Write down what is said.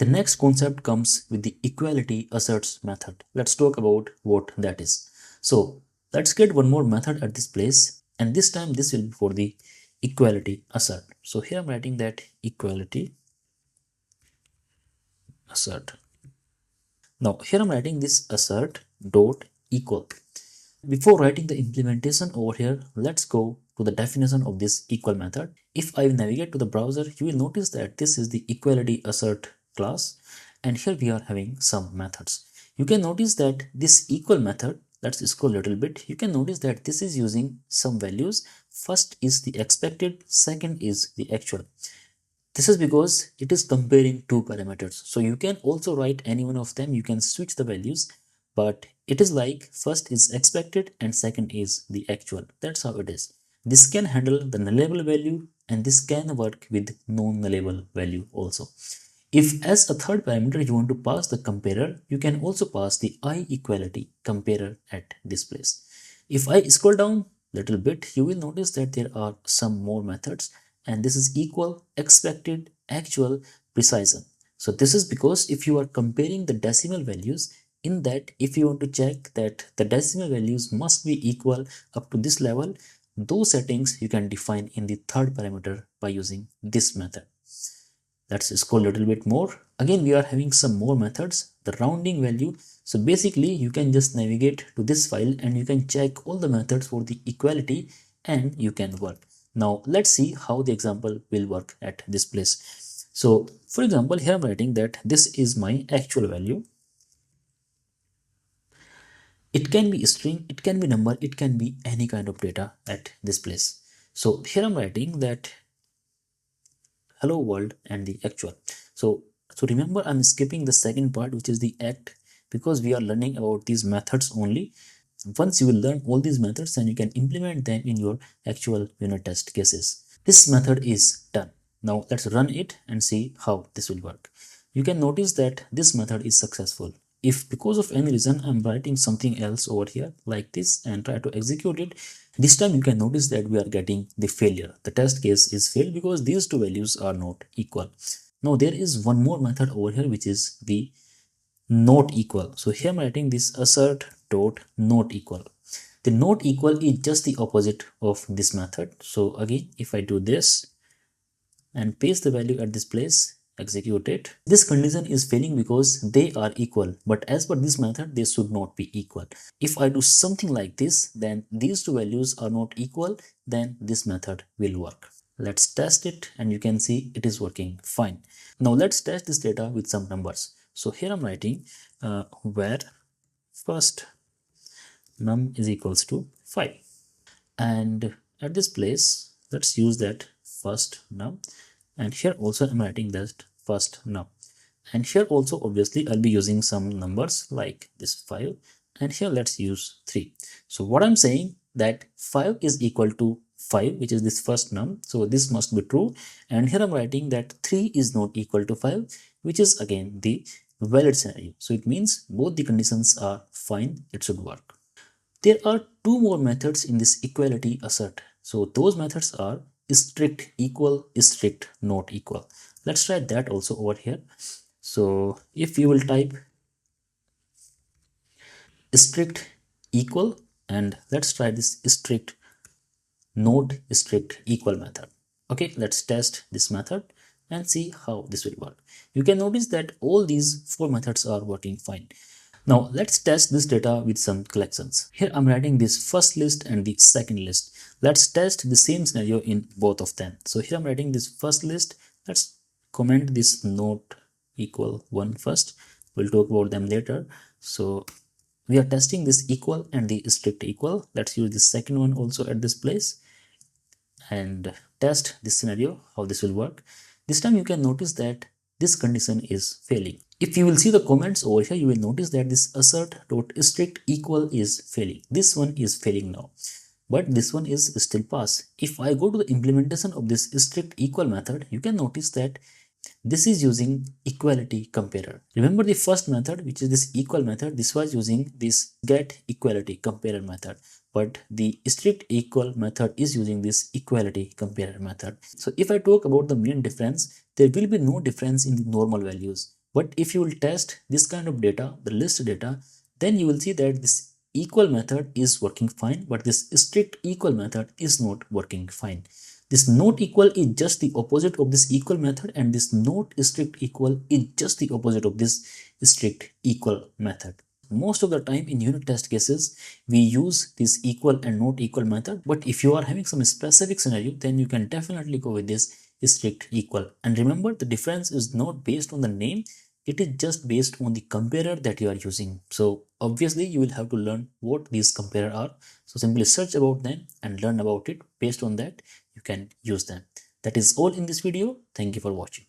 The next concept comes with the equality asserts method. Let's talk about what that is. So let's get one more method at this place, and this time this will be for the equality assert. So here I'm writing that equality assert. Now here I'm writing this Assert.Equal. Before writing the implementation over here, let's go to the definition of this equal method. If I navigate to the browser, you will notice that this is the equality assert class, and here we are having some methods. You can notice that this equal method, let's scroll a little bit, you can notice that this is using some values. First is the expected, second is the actual. This is because it is comparing two parameters. So you can also write any one of them, you can switch the values, but it is like first is expected and second is the actual. That's how it is. This can handle the nullable value and this can work with non-nullable value also. If as a third parameter you want to pass the comparer, you can also pass the I-equality comparer at this place. If I scroll down a little bit, you will notice that there are some more methods, and this is equal, expected, actual, precision. So this is because if you are comparing the decimal values, in that if you want to check that the decimal values must be equal up to this level, those settings you can define in the third parameter by using this method. Let's scroll a little bit more. Again, we are having some more methods. The rounding value. So basically, you can just navigate to this file and you can check all the methods for the equality and you can work. Now, let's see how the example will work at this place. So, for example, here I'm writing that this is my actual value. It can be string, it can be number, it can be any kind of data at this place. So here I'm writing that hello world and the actual. So remember, I'm skipping the second part, which is the act, because we are learning about these methods only. Once you will learn all these methods, then you can implement them in your actual unit test cases. This method is done. Now let's run it and see how this will work. You can notice that this method is successful. If because of any reason I'm writing something else over here like this and try to execute it, this time you can notice that we are getting the failure. The test case is failed because these two values are not equal. Now there is one more method over here, which is the not equal. So here I'm writing this Assert.NotEqual. The not equal is just the opposite of this method. So again, if I do this and paste the value at this place, execute it, this condition is failing because they are equal, but as per this method they should not be equal. If I do something like this, then these two values are not equal, then this method will work. Let's test it and you can see it is working fine. Now let's test this data with some numbers. So here I'm writing where first num is equals to 5, and at this place let's use that first num, and here also I'm writing that first num, and here also obviously I'll be using some numbers like this 5, and here let's use 3. So what I'm saying that 5 is equal to 5, which is this first num, so this must be true, and here I'm writing that 3 is not equal to 5, which is again the valid scenario. So it means both the conditions are fine, it should work. There are two more methods in this equality assert. So those methods are StrictEqual, Strict.NotEqual. Let's try that also over here. So if you will type StrictEqual and let's try this Strict.NotStrictEqual method. Okay, let's test this method and see how this will work. You can notice that all these four methods are working fine. Now let's test this data with some collections. Here I'm writing this first list and the second list. Let's test the same scenario in both of them. So here I'm writing this first list. Let's comment this not equal one first. We'll talk about them later. So we are testing this equal and the strict equal. Let's use the second one also at this place and test this scenario, how this will work. This time you can notice that this condition is failing. If you will see the comments over here, you will notice that this Assert.StrictEqual is failing. This one is failing now, but this one is still pass. If I go to the implementation of this StrictEqual method, you can notice that this is using equality comparer. Remember the first method, which is this equal method, this was using this get equality comparer method, but the strict equal method is using this equality comparer method. So if I talk about the main difference, there will be no difference in the normal values, But if you will test this kind of data, the list data, then you will see that this equal method is working fine, but this strict equal method is not working fine. This not equal is just the opposite of this equal method, and this not strict equal is just the opposite of this strict equal method. Most of the time in unit test cases, we use this equal and not equal method. But if you are having some specific scenario, then you can definitely go with this strict equal. And remember, the difference is not based on the name. It is just based on the comparer that you are using. So obviously you will have to learn what these comparer are. So simply search about them and learn about it. Based on that, you can use them. That is all in this video. Thank you for watching.